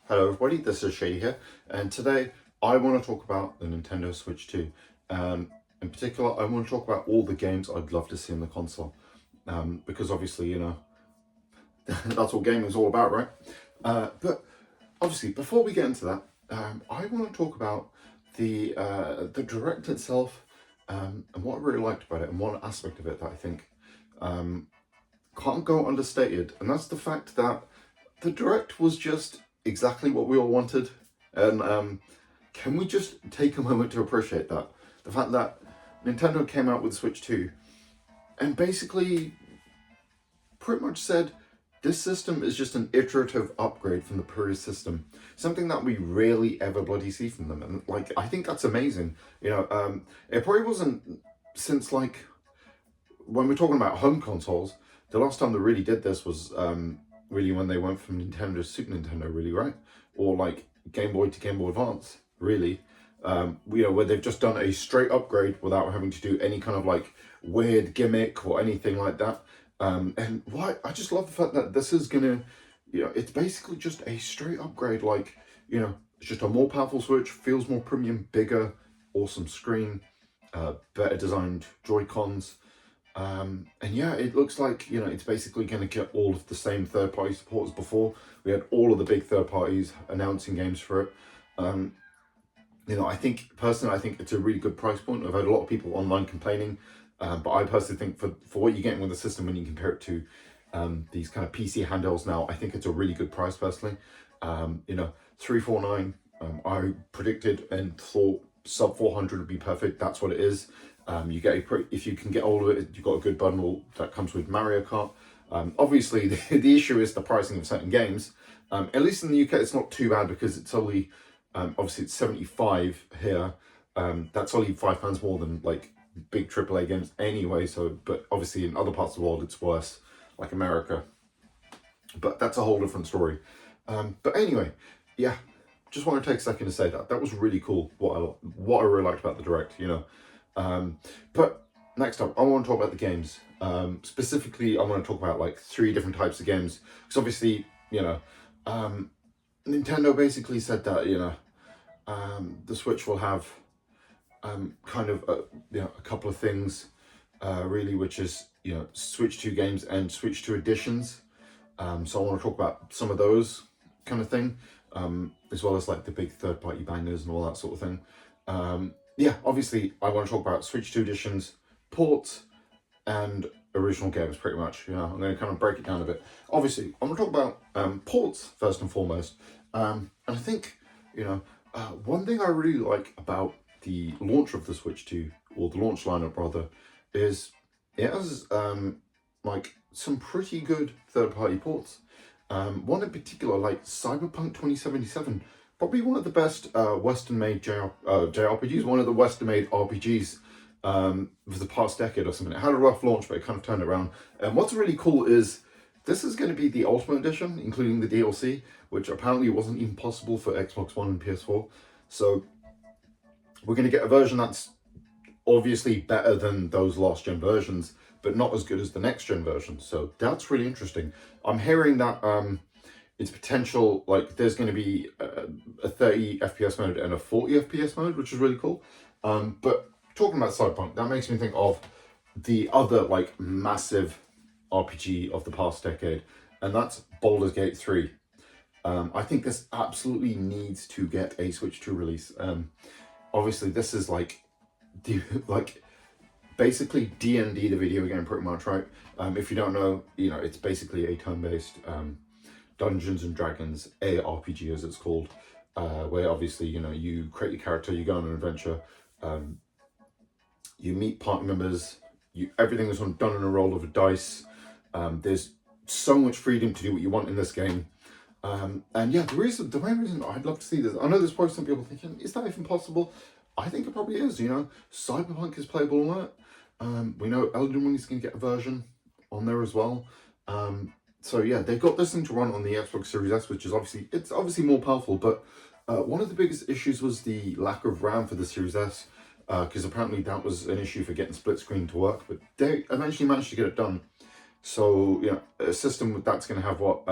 Hello everybody, this is Shady here, and today I want to talk about the Nintendo Switch 2. In particular, I want to talk about all the games I'd love to see on the console, because obviously, that's what gaming is all about, right? But obviously, before we get into that, I want to talk about the Direct itself, and what I really liked about it, and one aspect of it that I think can't go understated, and that's the fact that the Direct was just exactly what we all wanted. And can we just take a moment to appreciate that? The fact that Nintendo came out with Switch 2 and basically pretty much said this system is just an iterative upgrade from the previous system. Something that we rarely ever bloody see from them. And like, I think that's amazing. It probably wasn't since like, when we're talking about home consoles, the last time they really did this was really when they went from Nintendo to Super Nintendo, really, right? Or like Game Boy to Game Boy Advance, really. Where they've just done a straight upgrade without having to do any kind of like weird gimmick or anything like that. And why I just love the fact that this is gonna, it's basically just a straight upgrade. Like, it's just a more powerful Switch, feels more premium, bigger, awesome screen, better designed Joy-Cons. And yeah, it looks like, it's basically going to get all of the same third-party support as before. We had all of the big third parties announcing games for it. I think it's a really good price point. I've heard a lot of people online complaining, but I personally think for what you're getting with the system when you compare it to these kind of PC handhelds now, I think it's a really good price personally. 349, I predicted and thought sub 400 would be perfect. That's what it is. You get if you can get all of it, you've got a good bundle that comes with Mario Kart. Obviously, the issue is the pricing of certain games. At least in the UK, it's not too bad because it's only, obviously it's 75 here. That's only £5 more than like big AAA games anyway. So, but obviously in other parts of the world, it's worse, like America. But that's a whole different story. But anyway, yeah, just want to take a second to say that was really cool. What I really liked about the Direct, but next up, I want to talk about the games. Specifically, I want to talk about like 3 different types of games. Because obviously, Nintendo basically said that, the Switch will have kind of a couple of things, really, which is, Switch 2 games and Switch 2 editions. So I want to talk about some of those kind of thing, as well as like the big third-party bangers and all that sort of thing. Obviously, I want to talk about Switch 2 editions, ports, and original games, pretty much. I'm going to kind of break it down a bit. Obviously, I'm going to talk about ports first and foremost. And I think, one thing I really like about the launch of the Switch 2, or the launch lineup rather, is it has like some pretty good third-party ports. One in particular, like Cyberpunk 2077. Probably one of the best Western-made JRPGs, one of the Western-made RPGs for the past decade or something. It had a rough launch, but it kind of turned around. And what's really cool is this is going to be the Ultimate Edition, including the DLC, which apparently wasn't even possible for Xbox One and PS4. So we're going to get a version that's obviously better than those last-gen versions, but not as good as the next-gen version. So that's really interesting. I'm hearing that it's potential, like there's going to be a 30 FPS mode and a 40 FPS mode, which is really cool. But talking about Cyberpunk, that makes me think of the other like massive RPG of the past decade, and that's Baldur's Gate 3. I think this absolutely needs to get a Switch 2 release. Obviously, this is like basically D&D, the video game, pretty much, right? If you don't know, it's basically a turn-based Dungeons and Dragons ARPG, as it's called, where obviously, you create your character, you go on an adventure, you meet party members, everything is done on a roll of a dice. There's so much freedom to do what you want in this game. And yeah, the main reason I'd love to see this, I know there's probably some people thinking, is that even possible? I think it probably is, Cyberpunk is playable on it. We know Elden Ring is going to get a version on there as well. So yeah, they've got this thing to run on the Xbox Series S, which is obviously more powerful, but one of the biggest issues was the lack of RAM for the Series S, because apparently that was an issue for getting split screen to work, but they eventually managed to get it done. So, a system that's going to have what,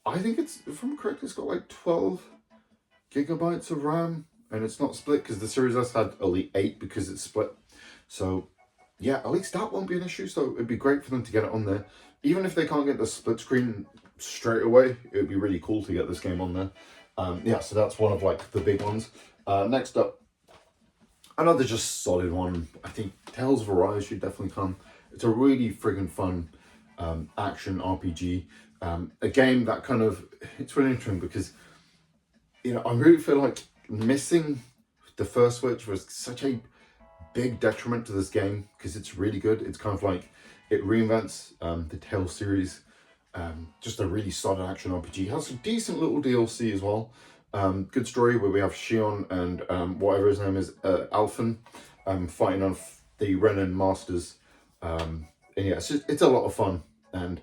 I think it's, if I'm correct, it's got like 12 gigabytes of RAM, and it's not split because the Series S had only 8 because it's split. So yeah, at least that won't be an issue. So it'd be great for them to get it on there. Even if they can't get the split screen straight away, it would be really cool to get this game on there. Yeah, so that's one of like the big ones. Next up, another just solid one. I think Tales of Arise should definitely come. It's a really friggin' fun action RPG. A game that kind of, it's really interesting because, you know, I really feel like missing the first Switch was such a big detriment to this game because it's really good. It's kind of like, it reinvents the Tales series. Just a really solid action RPG. It has a decent little DLC as well. Good story where we have Shion and whatever his name is, Alphen, fighting on the Renan Masters. And yeah, it's a lot of fun. And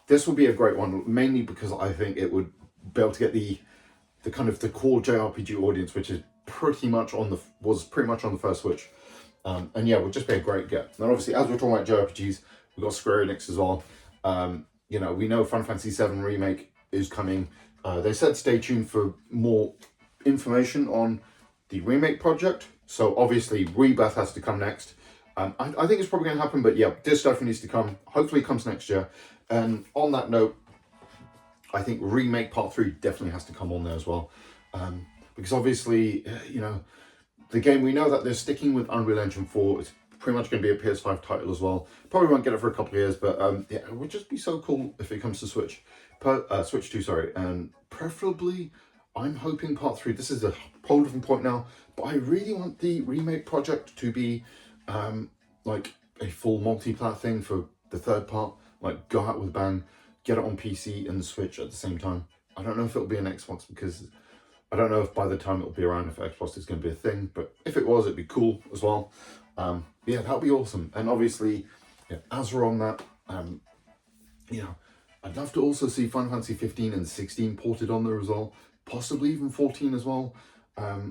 this will be a great one, mainly because I think it would be able to get the kind of the core JRPG audience, which is was pretty much on the first Switch. And yeah, it would just be a great get. And obviously, as we're talking about JRPGs, we've got Square Enix as well. You know, we know Final Fantasy VII Remake is coming. They said stay tuned for more information on the remake project. So obviously, Rebirth has to come next. I think it's probably going to happen, but yeah, this definitely needs to come. Hopefully it comes next year. And on that note, I think Remake Part 3 definitely has to come on there as well. Because obviously, you know, the game, we know that they're sticking with Unreal Engine 4. It's pretty much going to be a PS5 title as well. Probably won't get it for a couple of years, but yeah, it would just be so cool if it comes to Switch. Switch 2, sorry. And preferably, I'm hoping Part 3, this is a whole different point now, but I really want the remake project to be like a full multi-plat thing for the third part. Like, go out with a bang, get it on PC and Switch at the same time. I don't know if it'll be an Xbox because I don't know if by the time it'll be around if Xbox is going to be a thing, but if it was, it'd be cool as well. Yeah, that'd be awesome. And obviously, yeah, as we're on that, you know, I'd love to also see Final Fantasy 15 and 16 ported on there as well, possibly even 14 as well.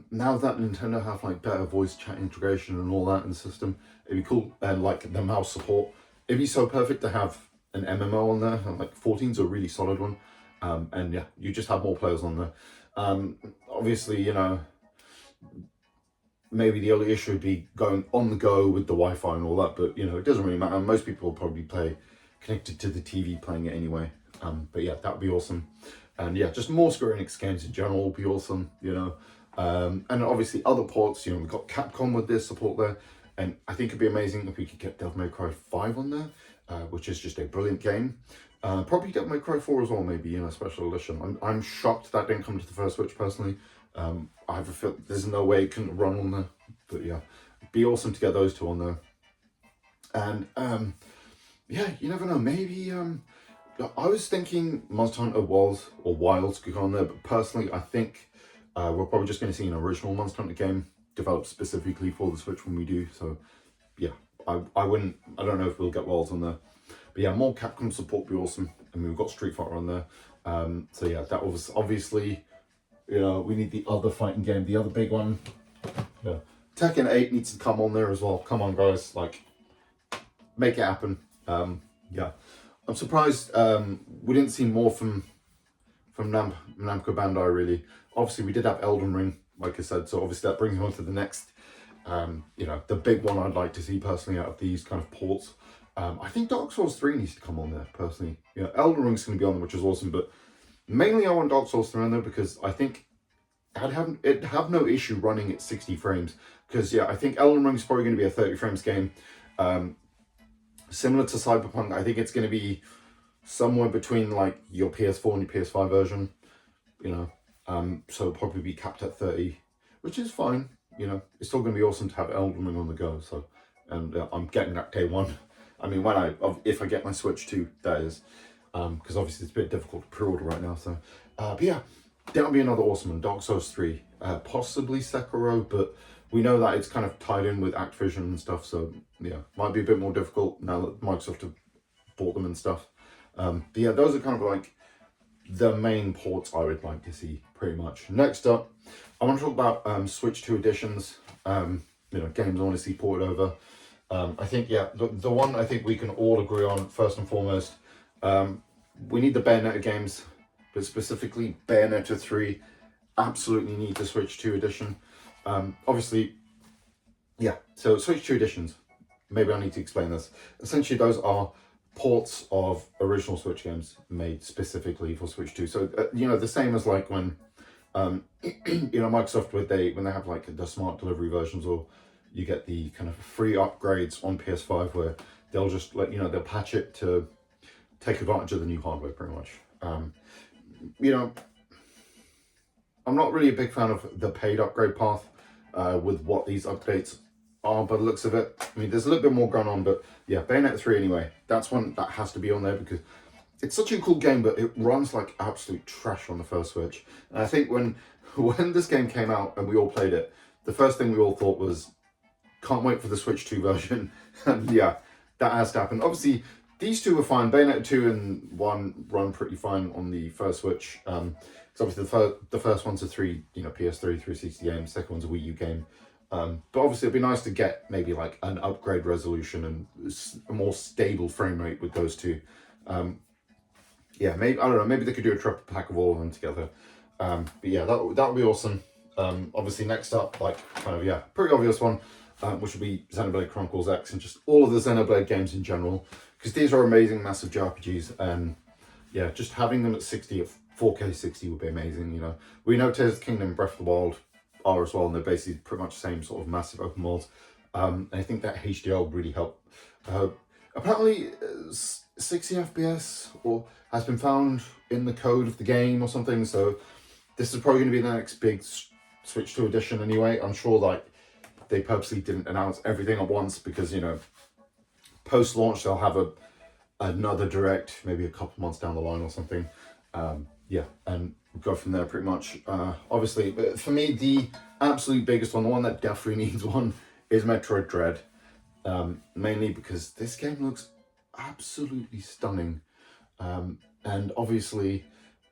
Now that Nintendo have like better voice chat integration and all that in the system, it'd be cool. And like the mouse support, it'd be so perfect to have an MMO on there. And like 14's a really solid one. And yeah, you just have more players on there. Obviously, you know, maybe the only issue would be going on the go with the Wi-Fi and all that, but you know, it doesn't really matter. Most people will probably play connected to the TV playing it anyway. But yeah, that would be awesome. And yeah, just more Square Enix games in general would be awesome, you know. And obviously other ports, you know, we've got Capcom with their support there. And I think it'd be amazing if we could get Devil May Cry 5 on there, which is just a brilliant game. Probably Devil May Cry 4 as well, maybe, you know, special edition. I'm shocked that didn't come to the first Switch personally. I have a feel there's no way it couldn't run on there. But yeah, it'd be awesome to get those two on there. And yeah, you never know, maybe I was thinking Monster Hunter Wilds could go on there, but personally I think we're probably just going to see an original Monster Hunter game developed specifically for the Switch when we do. So yeah, I don't know if we'll get Wilds on there. But yeah, more Capcom support would be awesome. And we've got Street Fighter on there. So yeah, that was obviously, you know, we need the other fighting game, the other big one. Yeah. Tekken 8 needs to come on there as well. Come on, guys, like, make it happen. Yeah, I'm surprised we didn't see more from Namco Bandai, really. Obviously, we did have Elden Ring, like I said, so obviously that brings me on to the next, you know, the big one I'd like to see personally out of these kind of ports. I think Dark Souls 3 needs to come on there, personally. You know, Elden Ring's going to be on there, which is awesome, but mainly I want Dark Souls 3 on there because I think it'd have no issue running at 60 frames. Because, yeah, I think Elden Ring's probably going to be a 30 frames game. Similar to Cyberpunk, I think it's going to be somewhere between, like, your PS4 and your PS5 version, you know. So it'll probably be capped at 30, which is fine, you know. It's still going to be awesome to have Elden Ring on the go, so. And I'm getting that day one. I mean, if I get my Switch 2, that is. Because obviously it's a bit difficult to pre-order right now, so. But yeah, that'll be another awesome one. Dark Souls 3, possibly Sekiro, but we know that it's kind of tied in with Activision and stuff, so yeah, might be a bit more difficult now that Microsoft have bought them and stuff. But yeah, those are kind of like the main ports I would like to see, pretty much. Next up, I want to talk about Switch 2 editions, you know, games I want to see ported over. I think, yeah, the one I think we can all agree on, first and foremost, we need the Bayonetta games, but specifically Bayonetta 3 absolutely need the Switch 2 edition. Obviously, yeah, so Switch 2 editions, maybe I need to explain this. Essentially, those are ports of original Switch games made specifically for Switch 2. So, the same as like when, Microsoft, when they have like the smart delivery versions, or you get the kind of free upgrades on PS5 where they'll just they'll patch it to take advantage of the new hardware pretty much. I'm not really a big fan of the paid upgrade path with what these updates are, by the looks of it. I mean, there's a little bit more going on, but yeah, Bayonetta 3 anyway, that's one that has to be on there because it's such a cool game, but it runs like absolute trash on the first Switch. And I think when this game came out and we all played it, the first thing we all thought was, can't wait for the Switch 2 version. And yeah, that has to happen. Obviously, these two were fine. Bayonetta 2 and 1 run pretty fine on the first Switch. Because obviously the first one's a PS3, 360 game. The second one's a Wii U game. But obviously it'd be nice to get maybe like an upgrade resolution and a more stable frame rate with those two. Yeah, maybe, I don't know, maybe they could do a triple pack of all of them together. But yeah, that would be awesome. Obviously next up, like pretty obvious one, which would be Xenoblade Chronicles X and just all of the Xenoblade games in general. Because these are amazing, massive JRPGs, and yeah, just having them at 4K 60 would be amazing. We know Tears of the Kingdom and Breath of the Wild are as well, and they're basically pretty much the same sort of massive open worlds. And I think that HDR would really help. Apparently, 60 FPS has been found in the code of the game or something. So this is probably going to be the next big Switch 2 edition anyway. I'm sure they purposely didn't announce everything at once because post-launch they'll have another direct maybe a couple months down the line or something. Yeah, and we'll go from there pretty much. Obviously, for me, the absolute biggest one, the one that definitely needs one, is Metroid Dread. Mainly because this game looks absolutely stunning. And obviously,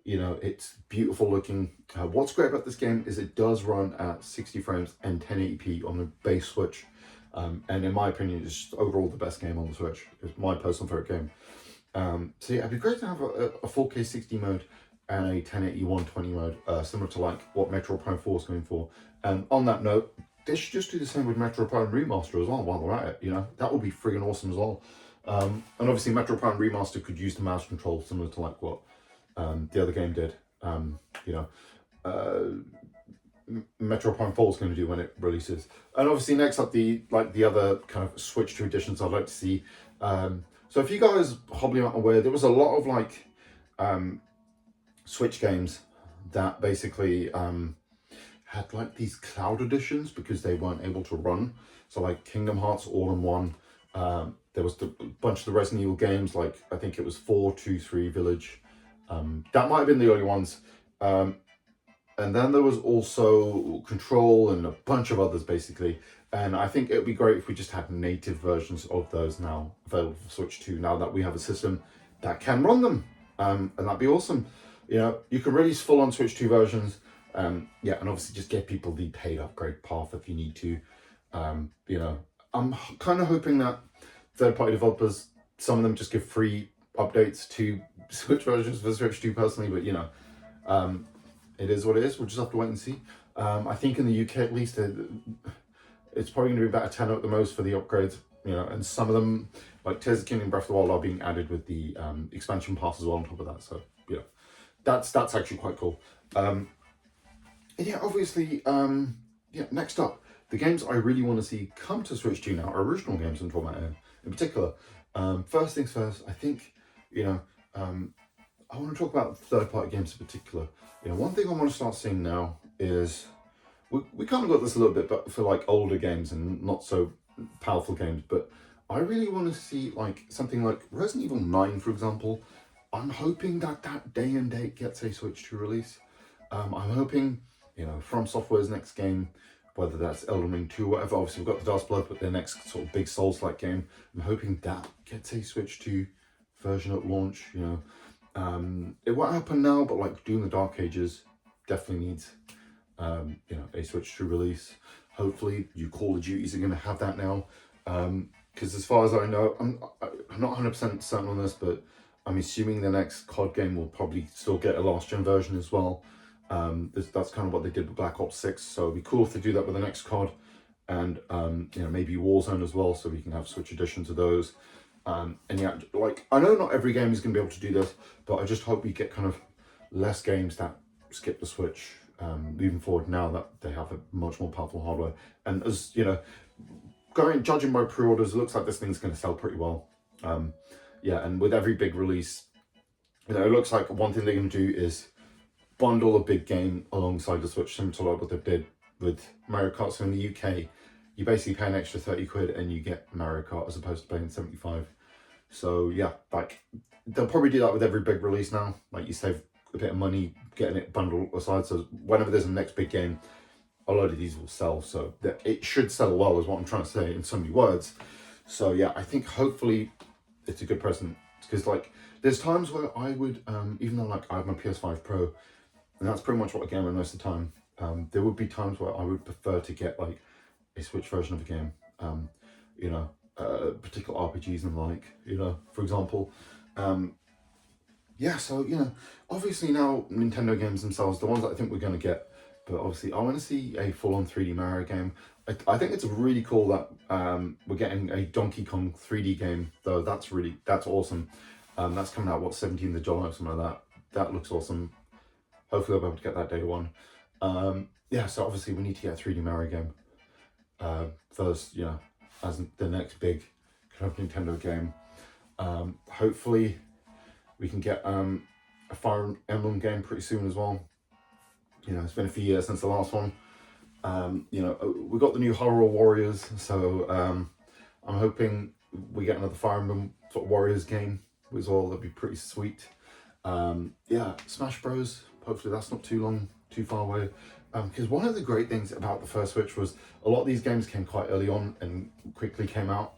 it's beautiful looking. What's great about this game is it does run at 60 frames and 1080p on the base Switch. And in my opinion, it's just overall the best game on the Switch. It's my personal favorite game. So yeah, it'd be great to have a 4K 60 mode and a 1080 120 mode, similar to like what Metroid Prime 4 is going for. And on that note, they should just do the same with Metroid Prime Remaster as well while they're at it. That would be friggin' awesome as well. And obviously Metroid Prime Remaster could use the mouse control similar to like what the other game did. Metroid Prime 4 is going to do when it releases. And obviously next up, the other kind of Switch 2 editions I'd like to see. So if you guys probably aren't aware, there was a lot of Switch games that basically had like these cloud editions because they weren't able to run. So like Kingdom Hearts All-in-One. There was a bunch of the Resident Evil games, like I think it was 4, 2, 3 Village. That might have been the early ones. And then there was also Control and a bunch of others basically. And I think it would be great if we just had native versions of those now available for Switch 2, now that we have a system that can run them. And that'd be awesome. You can release full-on Switch 2 versions. Yeah, and obviously just get people the paid upgrade path if you need to. I'm kind of hoping that third-party developers, some of them just give free updates to Switch versions for Switch 2 personally, but it is what it is. We'll just have to wait and see. I think in the UK at least, it's probably going to be about a tenner at the most for the upgrades. And some of them, like Tears of the Kingdom, Breath of the Wild, are being added with the expansion pass as well on top of that. So that's actually quite cool. And yeah, obviously, next up, the games I really want to see come to Switch 2 now are original games in format A in particular. First things first, I think, I want to talk about third-party games in particular. One thing I want to start seeing now is, we kind of got this a little bit, but for like older games and not so powerful games, but I really want to see like something like Resident Evil 9, for example. I'm hoping that day and date gets a Switch 2 release. I'm hoping, From Software's next game, whether that's Elden Ring 2 or whatever, obviously we've got the Dust Blood, but their next sort of big Souls-like game, I'm hoping that gets a Switch 2 version at launch, It won't happen now, but like Doom the Dark Ages definitely needs, a Switch 2 release. Hopefully, you Call of Duties are going to have that now. Because as far as I know, I'm not 100% certain on this, but I'm assuming the next COD game will probably still get a last gen version as well. That's kind of what they did with Black Ops 6, so it'd be cool if they do that with the next COD, and you know, maybe Warzone as well, so we can have Switch editions of those. And yeah, like, I know not every game is going to be able to do this, but I just hope we get kind of less games that skip the Switch moving forward, now that they have a much more powerful hardware. And as you know, judging by pre-orders, it looks like this thing's going to sell pretty well. Yeah, and with every big release, you know, it looks like one thing they're going to do is bundle a big game alongside the Switch, similar to like what they did with Mario Kart. So in the UK, you basically pay an extra 30 quid and you get Mario Kart as opposed to paying 75. So yeah, like, they'll probably do that with every big release now. Like, you save a bit of money getting it bundled aside, so whenever there's a next big game, a lot of these will sell. So that it should sell well, is what I'm trying to say in so many words. So yeah, I think hopefully it's a good present, because like, there's times where I would, even though like I have my PS5 Pro, and that's pretty much what I game most of the time, there would be times where I would prefer to get like a Switch version of a game, you know, particular RPGs and like, you know, for example. Yeah, so, you know, obviously now Nintendo games themselves, the ones that I think we're going to get, but obviously I want to see a full-on 3D Mario game. I think it's really cool that we're getting a Donkey Kong 3D game, though. That's awesome. That's coming out, what, 17th of July or something like that. That looks awesome. Hopefully I'll be able to get that day one. Yeah, so obviously we need to get a 3D Mario game first, you know, as the next big kind of Nintendo game. Hopefully we can get a Fire Emblem game pretty soon as well. You know, it's been a few years since the last one. You know, we got the new Hyrule Warriors, so I'm hoping we get another Fire Emblem sort of Warriors game as well. That'd be pretty sweet. Yeah, Smash Bros. Hopefully that's not too far away. Because one of the great things about the first Switch was a lot of these games came quite early on and quickly came out.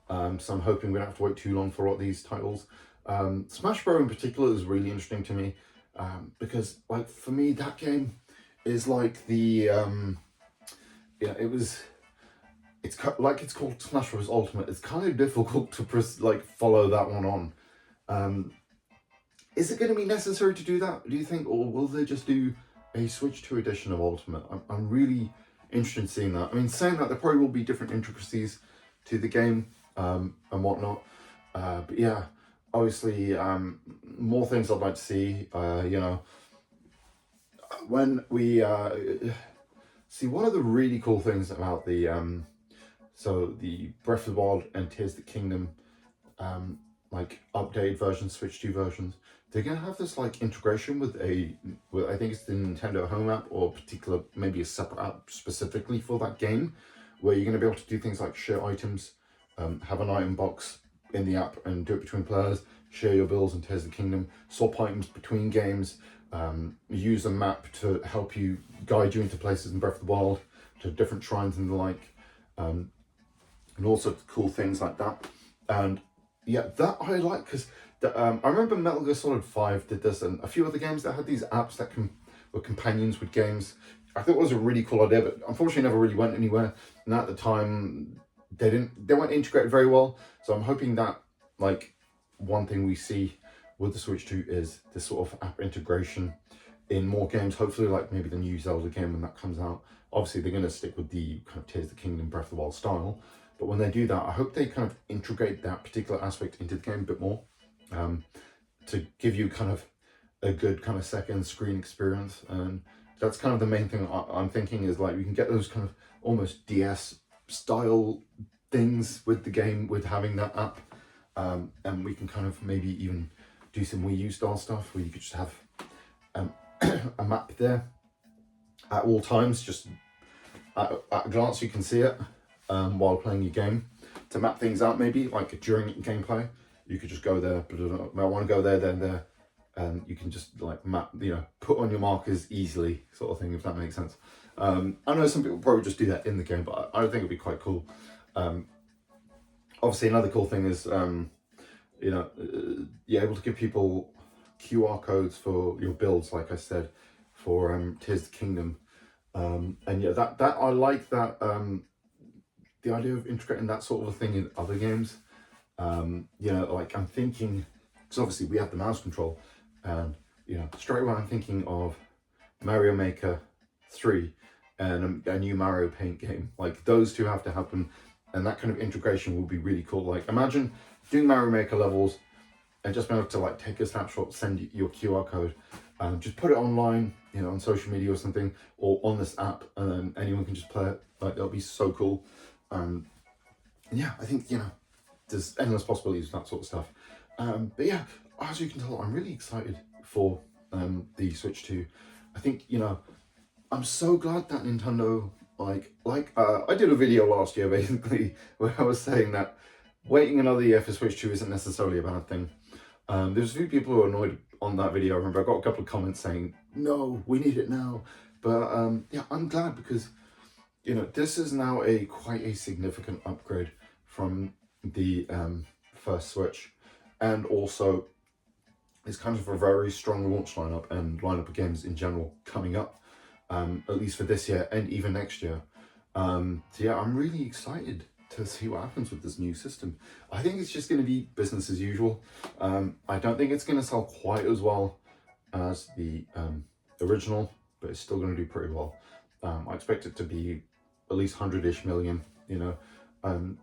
So I'm hoping we don't have to wait too long for a lot of these titles. Smash Bros. In particular is really interesting to me, because like, for me, that game is like the yeah, it's called Smash Bros. Ultimate. It's kind of difficult to follow that one on. Is it going to be necessary to do that, do you think, or will they just do a Switch 2 edition of Ultimate? I'm really interested in seeing that. I mean, saying that, there probably will be different intricacies to the game and whatnot, but yeah, obviously more things I'd like to see. You know, when we see, one of the really cool things about the so the Breath of the Wild and Tears of the Kingdom like updated versions, Switch 2 versions, they're gonna have this like integration with I think it's the Nintendo Home app, or particular, maybe a separate app specifically for that game, where you're gonna be able to do things like share items, have an item box in the app and do it between players, share your bills in Tears of the Kingdom, swap items between games, use a map to help you guide you into places in Breath of the Wild, to different shrines and the like, and all sorts of cool things like that. And yeah, that I like, because I remember Metal Gear Solid 5 did this, and a few other games that had these apps that were companions with games. I thought it was a really cool idea, but unfortunately never really went anywhere. And at the time, they weren't integrated very well. So I'm hoping that, like, one thing we see with the Switch 2 is this sort of app integration in more games. Hopefully, like maybe the new Zelda game when that comes out. Obviously, they're going to stick with the kind of Tears of the Kingdom, Breath of the Wild style. But when they do that, I hope they kind of integrate that particular aspect into the game a bit more, to give you kind of a good kind of second screen experience. And that's kind of the main thing I'm thinking, is like, we can get those kind of almost DS style things with the game, with having that app, and we can kind of maybe even do some Wii U style stuff, where you could just have a map there at all times, just at a glance you can see it. While playing your game, to map things out, maybe like during gameplay, you could just go there, I want to go there, then there, and you can just like map, you know, put on your markers easily, sort of thing, if that makes sense. I know some people probably just do that in the game, but I think it'd be quite cool. Obviously, another cool thing is, you know, you're able to give people QR codes for your builds, like I said, for Tears of the Kingdom, and yeah, that I like that. The idea of integrating that sort of a thing in other games. You know, like, I'm thinking because obviously we have the mouse control, and you know, straight away I'm thinking of Mario Maker 3 and a new Mario Paint game. Like, those two have to happen, and that kind of integration will be really cool. Like, imagine doing Mario Maker levels and just being able to like take a snapshot, send your QR code, just put it online, you know, on social media or something, or on this app, and then anyone can just play it. Like, that'll be so cool. And yeah, I think, you know, there's endless possibilities with that sort of stuff. But yeah, as you can tell, I'm really excited for the Switch 2. I think, you know, I'm so glad that Nintendo, I did a video last year basically where I was saying that waiting another year for Switch 2 isn't necessarily a bad thing. There's a few people who are annoyed on that video. I remember I got a couple of comments saying, no, we need it now. But yeah, I'm glad, because, you know, this is now quite a significant upgrade from the first Switch. And also, it's kind of a very strong launch lineup and lineup of games in general coming up, at least for this year and even next year. So yeah, I'm really excited to see what happens with this new system. I think it's just going to be business as usual. I don't think it's going to sell quite as well as the original, but it's still going to do pretty well. I expect it to be at least 100-ish million, you know.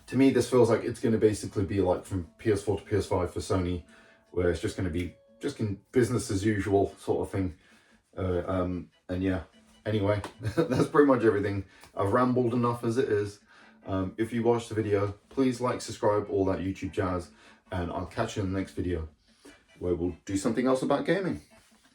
To me, this feels like it's going to basically be like from PS4 to PS5 for Sony, where it's just going to be just in business as usual sort of thing. And yeah, anyway, that's pretty much everything. I've rambled enough as it is. If you watched the video, please like, subscribe, all that YouTube jazz, and I'll catch you in the next video where we'll do something else about gaming.